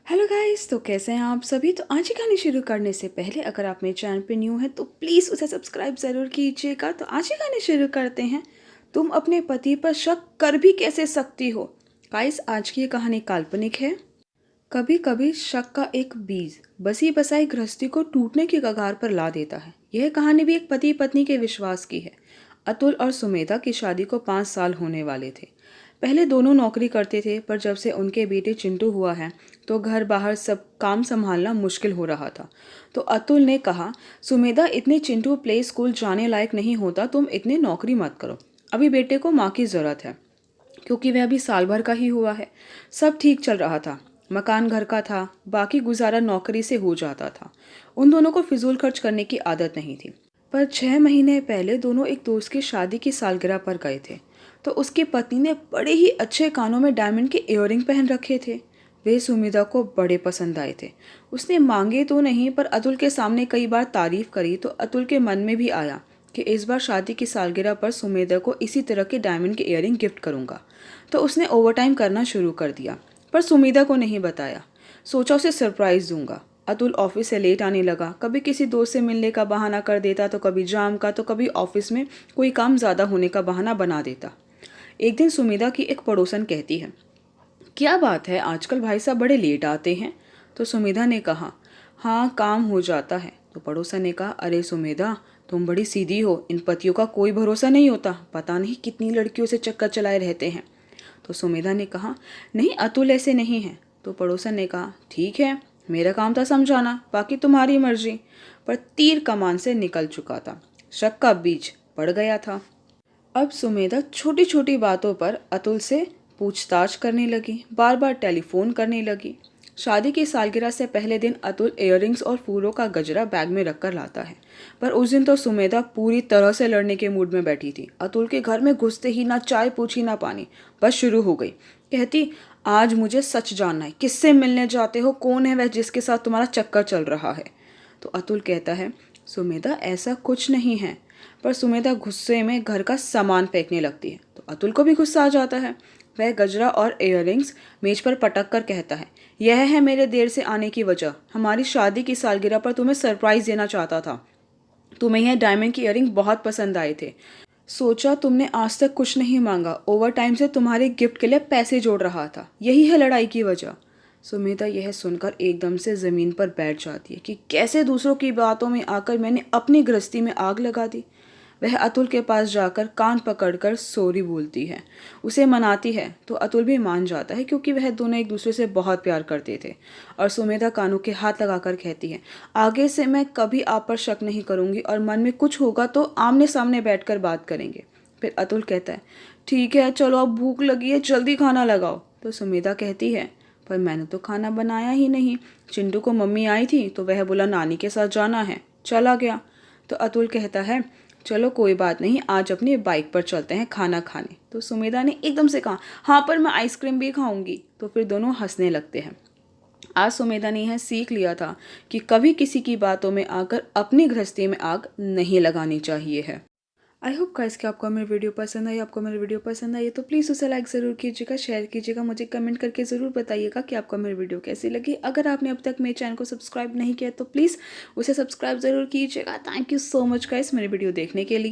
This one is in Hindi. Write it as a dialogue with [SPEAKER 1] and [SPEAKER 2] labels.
[SPEAKER 1] हेलो गाइस, तो कैसे हैं आप सभी। तो आज की कहानी शुरू करने से पहले अगर आप मेरे चैनल पे न्यू हैं तो प्लीज़ उसे सब्सक्राइब ज़रूर कीजिएगा। तो आज की कहानी शुरू करते हैं। तुम अपने पति पर शक कर भी कैसे सकती हो। गाइस, आज की ये कहानी काल्पनिक है। कभी कभी शक का एक बीज बसी बसाई गृहस्थी को टूटने की कगार पर ला देता है। यह कहानी भी एक पति पत्नी के विश्वास की है। अतुल और सुमेधा की शादी को 5 साल होने वाले थे। पहले दोनों नौकरी करते थे, पर जब से उनके बेटे चिंटू हुआ है तो घर बाहर सब काम संभालना मुश्किल हो रहा था। तो अतुल ने कहा, सुमेधा, इतने चिंटू प्ले स्कूल जाने लायक नहीं होता, तुम इतने नौकरी मत करो। अभी बेटे को माँ की ज़रूरत है, क्योंकि वह अभी साल भर का ही हुआ है। सब ठीक चल रहा था। मकान घर का था, बाकी गुजारा नौकरी से हो जाता था। उन दोनों को फिजूल खर्च करने की आदत नहीं थी। पर 6 महीने पहले दोनों एक दोस्त की शादी की सालगिरह पर गए थे। तो उसकी पत्नी ने बड़े ही अच्छे कानों में डायमंड के इयररिंग पहन रखे थे। वे सुमिधा को बड़े पसंद आए थे। उसने मांगे तो नहीं, पर अतुल के सामने कई बार तारीफ करी तो अतुल के मन में भी आया कि इस बार शादी की सालगिरह पर सुमेधा को इसी तरह के डायमंड के इयररिंग गिफ्ट करूंगा। तो उसने ओवरटाइम करना शुरू कर दिया, पर सुमेधा को नहीं बताया। सोचा उसे सरप्राइज दूंगा। अतुल ऑफिस से लेट आने लगा। कभी किसी दोस्त से मिलने का बहाना कर देता, तो कभी जाम का, तो कभी ऑफिस में कोई काम ज़्यादा होने का बहाना बना देता। एक दिन सुमेधा की एक पड़ोसन कहती है, क्या बात है, आजकल भाई साहब बड़े लेट आते हैं। तो सुमेधा ने कहा, हाँ, काम हो जाता है। तो पड़ोसन ने कहा, अरे सुमेधा, तुम बड़ी सीधी हो, इन पतियों का कोई भरोसा नहीं होता, पता नहीं कितनी लड़कियों से चक्कर चलाए रहते हैं। तो सुमेधा ने कहा, नहीं, अतुल ऐसे नहीं है। तो पड़ोसन ने कहा, ठीक है, मेरा काम था समझाना, बाकी तुम्हारी मर्जी। पर तीर कमान से निकल चुका था। शक का बीज पड़ गया था। अब सुमेधा छोटी छोटी बातों पर अतुल से पूछताछ करने लगी, बार बार टेलीफोन करने लगी। शादी की सालगिरह से पहले दिन अतुल इयररिंग्स और फूलों का गजरा बैग में रखकर लाता है। पर उस दिन तो सुमेधा पूरी तरह से लड़ने के मूड में बैठी थी। अतुल के घर में घुसते ही ना चाय पूछी ना पानी, बस शुरू हो गई। कहती, आज मुझे सच जानना है, किससे मिलने जाते हो, कौन है वह जिसके साथ तुम्हारा चक्कर चल रहा है। तो अतुल कहता है, सुमेधा, ऐसा कुछ नहीं है। पर सुमेधा गुस्से में घर का सामान फेंकने लगती है। तो अतुल को भी गुस्सा आ जाता है। वह गजरा और इयररिंग्स मेज पर पटक कर कहता है, यह है मेरे देर से आने की वजह। हमारी शादी की सालगिरह पर तुम्हें सरप्राइज देना चाहता था। तुम्हें यह डायमंड की इयररिंग बहुत पसंद आए थे। सोचा तुमने आज तक कुछ नहीं मांगा, ओवर टाइम से तुम्हारे गिफ्ट के लिए पैसे जोड़ रहा था, यही है लड़ाई की वजह। सुमिता यह सुनकर एकदम से ज़मीन पर बैठ जाती है कि कैसे दूसरों की बातों में आकर मैंने अपनी गृहस्थी में आग लगा दी। वह अतुल के पास जाकर कान पकड़कर सॉरी बोलती है, उसे मनाती है। तो अतुल भी मान जाता है, क्योंकि वह दोनों एक दूसरे से बहुत प्यार करते थे। और सुमेधा कानों के हाथ लगाकर कहती है, आगे से मैं कभी आप पर शक नहीं करूंगी, और मन में कुछ होगा तो आमने सामने बैठकर बात करेंगे। फिर अतुल कहता है, ठीक है, चलो, अब भूख लगी है, जल्दी खाना लगाओ। तो सुमेधा कहती है, पर मैंने तो खाना बनाया ही नहीं। चिंटू को मम्मी आई थी तो वह बोला नानी के साथ जाना है, चला गया। तो अतुल कहता है, चलो कोई बात नहीं, आज अपनी बाइक पर चलते हैं खाना खाने। तो सुमेधा ने एकदम से कहा, हाँ, पर मैं आइसक्रीम भी खाऊंगी। तो फिर दोनों हंसने लगते हैं। आज सुमेधा ने यह सीख लिया था कि कभी किसी की बातों में आकर अपनी गृहस्थी में आग नहीं लगानी चाहिए है। आई होप गाइस कि आपको मेरी वीडियो पसंद आई। आपको मेरी वीडियो पसंद आई तो प्लीज़ उसे लाइक ज़रूर कीजिएगा, शेयर कीजिएगा, मुझे कमेंट करके ज़रूर बताइएगा कि आपको मेरी वीडियो कैसी लगी। अगर आपने अब तक मेरे चैनल को सब्सक्राइब नहीं किया तो प्लीज़ उसे सब्सक्राइब ज़रूर कीजिएगा। Thank you so much guys मेरी वीडियो देखने के लिए।